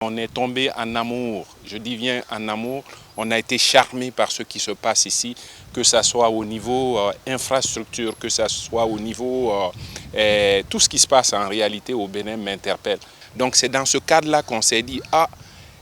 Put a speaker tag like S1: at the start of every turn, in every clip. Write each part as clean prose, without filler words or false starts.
S1: On est tombé en amour, je dis bien en amour, on a été charmé par ce qui se passe ici, que ce soit au niveau infrastructure, que ce soit au niveau... tout ce qui se passe en réalité au Bénin m'interpelle. Donc c'est dans ce cadre-là qu'on s'est dit,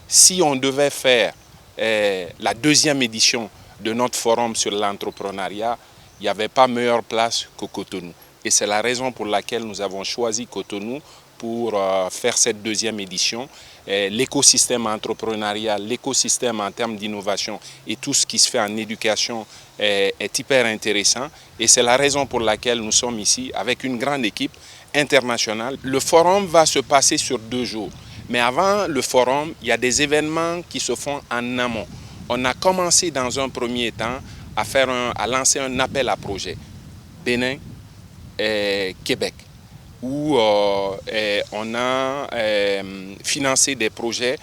S1: si on devait faire la deuxième édition de notre forum sur l'entrepreneuriat, il n'y avait pas meilleure place que Cotonou. Et c'est la raison pour laquelle nous avons choisi Cotonou pour faire cette deuxième édition. L'écosystème entrepreneurial, l'écosystème en termes d'innovation et tout ce qui se fait en éducation est hyper intéressant. Et c'est la raison pour laquelle nous sommes ici avec une grande équipe internationale. Le forum va se passer sur 2 jours. Mais avant le forum, il y a des événements qui se font en amont. On a commencé dans un premier temps à lancer un appel à projet Bénin et Québec, où on a financé des projets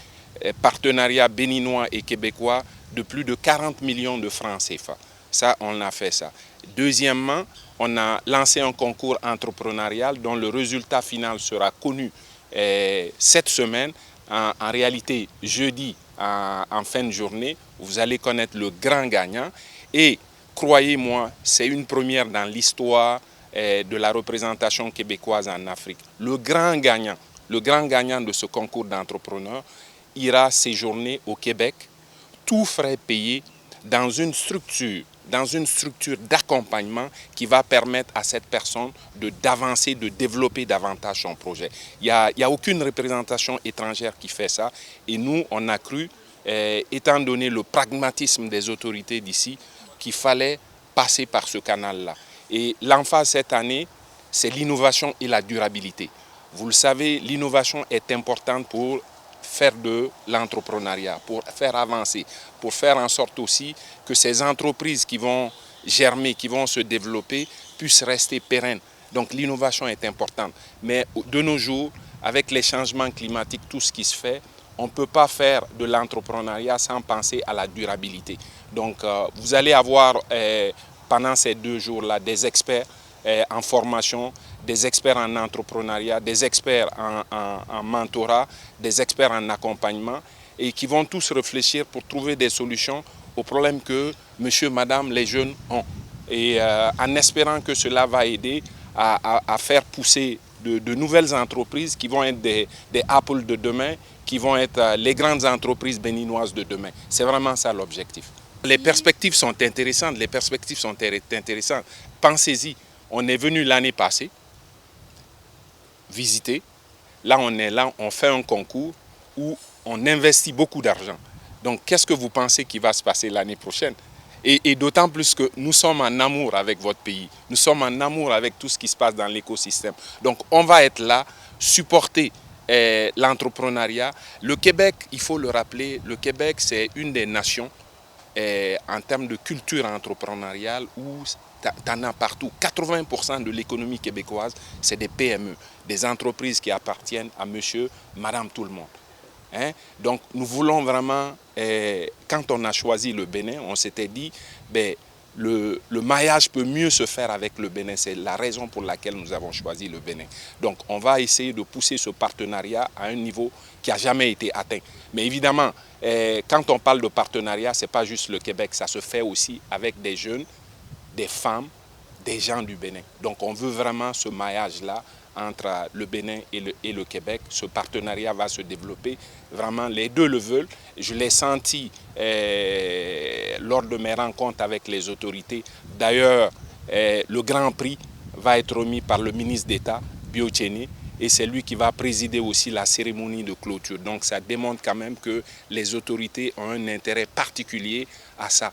S1: partenariats béninois et québécois de plus de 40 millions de francs CFA. Ça, on a fait ça. Deuxièmement, on a lancé un concours entrepreneurial dont le résultat final sera connu cette semaine. En réalité, jeudi, en fin de journée, vous allez connaître le grand gagnant. Et croyez-moi, c'est une première dans l'histoire de la représentation québécoise en Afrique. Le grand gagnant de ce concours d'entrepreneurs ira séjourner au Québec, tout frais payés, dans une structure d'accompagnement qui va permettre à cette personne d'avancer, de développer davantage son projet. Il n'y a aucune représentation étrangère qui fait ça. Et nous, on a cru, étant donné le pragmatisme des autorités d'ici, qu'il fallait passer par ce canal-là. Et l'emphase cette année, c'est l'innovation et la durabilité. Vous le savez, l'innovation est importante pour faire de l'entrepreneuriat, pour faire avancer, pour faire en sorte aussi que ces entreprises qui vont germer, qui vont se développer, puissent rester pérennes. Donc l'innovation est importante. Mais de nos jours, avec les changements climatiques, tout ce qui se fait, on ne peut pas faire de l'entrepreneuriat sans penser à la durabilité. Donc vous allez avoir pendant ces 2 jours-là des experts en formation, des experts en entrepreneuriat, des experts en mentorat, des experts en accompagnement et qui vont tous réfléchir pour trouver des solutions aux problèmes que monsieur, madame, les jeunes ont. Et en espérant que cela va aider à faire pousser de nouvelles entreprises qui vont être des Apple de demain, qui vont être les grandes entreprises béninoises de demain. C'est vraiment ça l'objectif. Les perspectives sont intéressantes, Pensez-y, on est venu l'année passée visiter. Là, on fait un concours où on investit beaucoup d'argent. Donc, qu'est-ce que vous pensez qui va se passer l'année prochaine? Et d'autant plus que nous sommes en amour avec votre pays. Nous sommes en amour avec tout ce qui se passe dans l'écosystème. Donc, on va être là, supporter l'entrepreneuriat. Le Québec, il faut le rappeler, le Québec, c'est une des nations en termes de culture entrepreneuriale où tu en as partout. 80% de l'économie québécoise, c'est des PME, des entreprises qui appartiennent à monsieur, madame, tout le monde. Donc nous voulons vraiment, quand on a choisi le Bénin, on s'était dit, le maillage peut mieux se faire avec le Bénin. C'est la raison pour laquelle nous avons choisi le Bénin. Donc on va essayer de pousser ce partenariat à un niveau qui n'a jamais été atteint. Mais évidemment, quand on parle de partenariat, ce n'est pas juste le Québec, ça se fait aussi avec des jeunes, des femmes, des gens du Bénin. Donc on veut vraiment ce maillage-là entre le Bénin et le Québec. Ce partenariat va se développer. Vraiment, les deux le veulent. Je l'ai senti lors de mes rencontres avec les autorités. D'ailleurs, le Grand Prix va être remis par le ministre d'État, Biotchéné, et c'est lui qui va présider aussi la cérémonie de clôture. Donc ça démontre quand même que les autorités ont un intérêt particulier à ça.